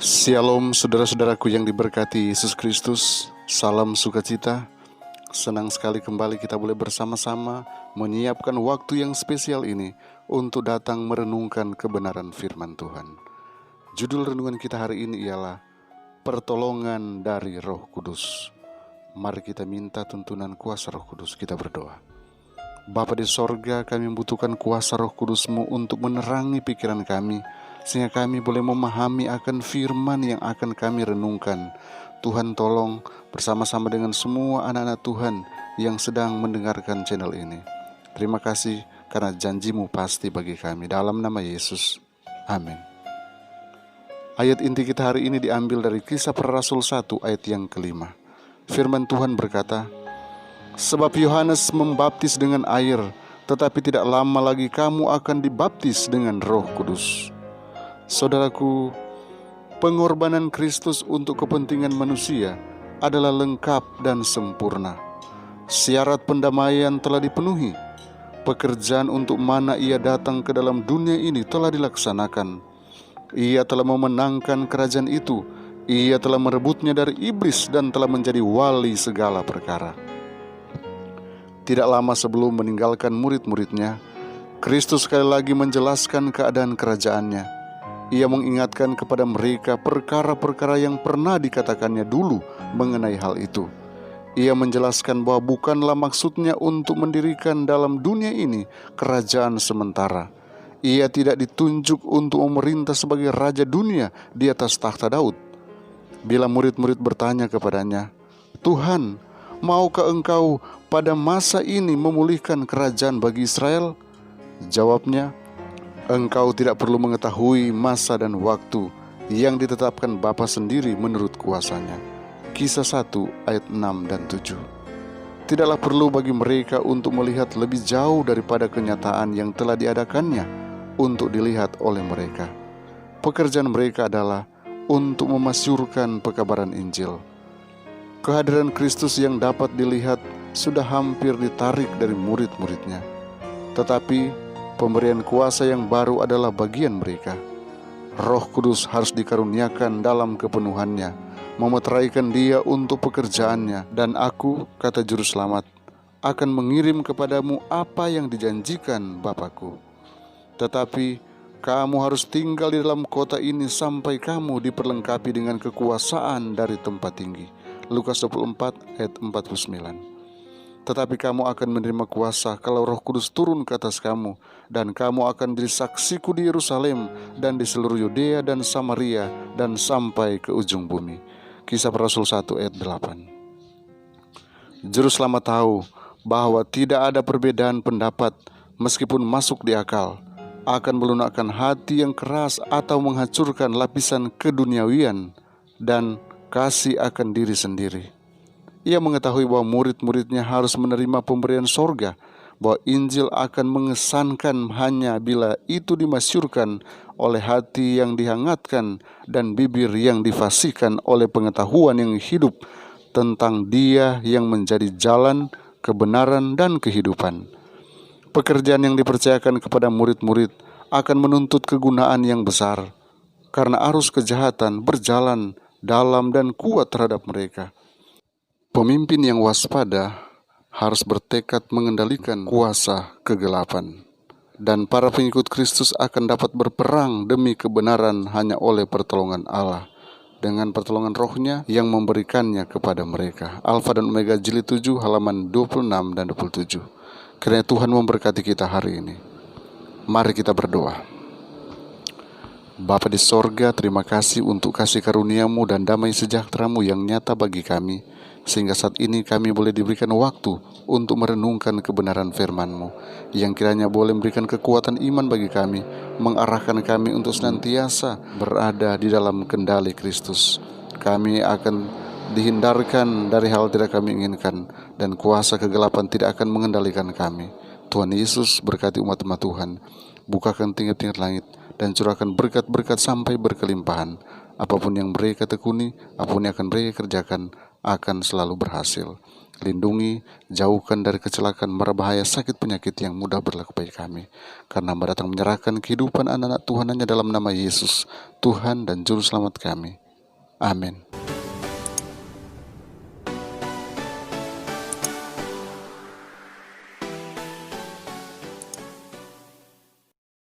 Shalom saudara-saudaraku yang diberkati Yesus Kristus. Salam sukacita. Senang sekali kembali kita boleh bersama-sama menyiapkan waktu yang spesial ini untuk datang merenungkan kebenaran firman Tuhan. Judul renungan kita hari ini ialah Pertolongan dari Roh Kudus. Mari kita minta tuntunan kuasa Roh Kudus. Kita berdoa. Bapa di sorga, kami membutuhkan kuasa Roh Kudus-Mu untuk menerangi pikiran kami, sehingga kami boleh memahami akan firman yang akan kami renungkan. Tuhan tolong bersama-sama dengan semua anak-anak Tuhan yang sedang mendengarkan channel ini. Terima kasih karena janji-Mu pasti bagi kami. Dalam nama Yesus, amin. Ayat inti kita hari ini diambil dari Kisah Para Rasul 1 ayat yang kelima. Firman Tuhan berkata, sebab Yohanes membaptis dengan air, tetapi tidak lama lagi kamu akan dibaptis dengan Roh Kudus. Saudaraku, pengorbanan Kristus untuk kepentingan manusia adalah lengkap dan sempurna. Syarat pendamaian telah dipenuhi. Pekerjaan untuk mana ia datang ke dalam dunia ini telah dilaksanakan. Ia telah memenangkan kerajaan itu. Ia telah merebutnya dari iblis dan telah menjadi wali segala perkara. Tidak lama sebelum meninggalkan murid-muridnya, Kristus sekali lagi menjelaskan keadaan kerajaannya. Ia mengingatkan kepada mereka perkara-perkara yang pernah dikatakannya dulu mengenai hal itu. Ia menjelaskan bahwa bukanlah maksudnya untuk mendirikan dalam dunia ini kerajaan sementara. Ia tidak ditunjuk untuk memerintah sebagai raja dunia di atas takhta Daud. Bila murid-murid bertanya kepadanya, Tuhan, maukah engkau pada masa ini memulihkan kerajaan bagi Israel? Jawabnya, engkau tidak perlu mengetahui masa dan waktu yang ditetapkan Bapa sendiri menurut kuasanya. Kisah 1 ayat 6 dan 7. Tidaklah perlu bagi mereka untuk melihat lebih jauh daripada kenyataan yang telah diadakannya untuk dilihat oleh mereka. Pekerjaan mereka adalah untuk memasyurkan pekabaran Injil. Kehadiran Kristus yang dapat dilihat sudah hampir ditarik dari murid-muridnya. Tetapi pemberian kuasa yang baru adalah bagian mereka. Roh Kudus harus dikaruniakan dalam kepenuhannya, memeteraikan dia untuk pekerjaannya. Dan aku, kata Juru Selamat, akan mengirim kepadamu apa yang dijanjikan Bapakku. Tetapi kamu harus tinggal di dalam kota ini sampai kamu diperlengkapi dengan kekuasaan dari tempat tinggi. Lukas 24 ayat 49. Tetapi kamu akan menerima kuasa kalau Roh Kudus turun ke atas kamu, dan kamu akan jadi saksiku di Yerusalem dan di seluruh Yudea dan Samaria dan sampai ke ujung bumi. Kisah Para Rasul 1 ayat 8. Juru Selamat tahu bahwa tidak ada perbedaan pendapat meskipun masuk di akal akan melunakkan hati yang keras atau menghancurkan lapisan keduniawian dan kasih akan diri sendiri. Ia mengetahui bahwa murid-muridnya harus menerima pemberian sorga, bahwa Injil akan mengesankan hanya bila itu dimasyurkan oleh hati yang dihangatkan dan bibir yang difasihkan oleh pengetahuan yang hidup tentang Dia yang menjadi jalan, kebenaran, dan kehidupan. Pekerjaan yang dipercayakan kepada murid-murid akan menuntut kegunaan yang besar, karena arus kejahatan berjalan dalam dan kuat terhadap mereka. Pemimpin yang waspada harus bertekad mengendalikan kuasa kegelapan, dan para pengikut Kristus akan dapat berperang demi kebenaran hanya oleh pertolongan Allah, dengan pertolongan Roh-Nya yang memberikannya kepada mereka. Alfa dan Omega jilid 7 halaman 26 dan 27. Kiranya Tuhan memberkati kita hari ini. Mari kita berdoa. Bapa di sorga, terima kasih untuk kasih karunia-Mu dan damai sejahtera-Mu yang nyata bagi kami, sehingga saat ini kami boleh diberikan waktu untuk merenungkan kebenaran firman-Mu, yang kiranya boleh memberikan kekuatan iman bagi kami, mengarahkan kami untuk senantiasa berada di dalam kendali Kristus. Kami akan dihindarkan dari hal tidak kami inginkan, dan kuasa kegelapan tidak akan mengendalikan kami. Tuhan Yesus berkati umat-umat Tuhan. Bukakan tingkat-tingkat langit dan curahkan berkat-berkat sampai berkelimpahan. Apapun yang mereka tekuni, apapun yang akan mereka kerjakan, akan selalu berhasil. lindungi, jauhkan dari kecelakaan, mara bahaya, sakit penyakit yang mudah berlaku bagi kami. Karena hamba datang menyerahkan kehidupan anak-anak Tuhan hanya dalam nama Yesus, Tuhan dan Juru Selamat kami. Amin.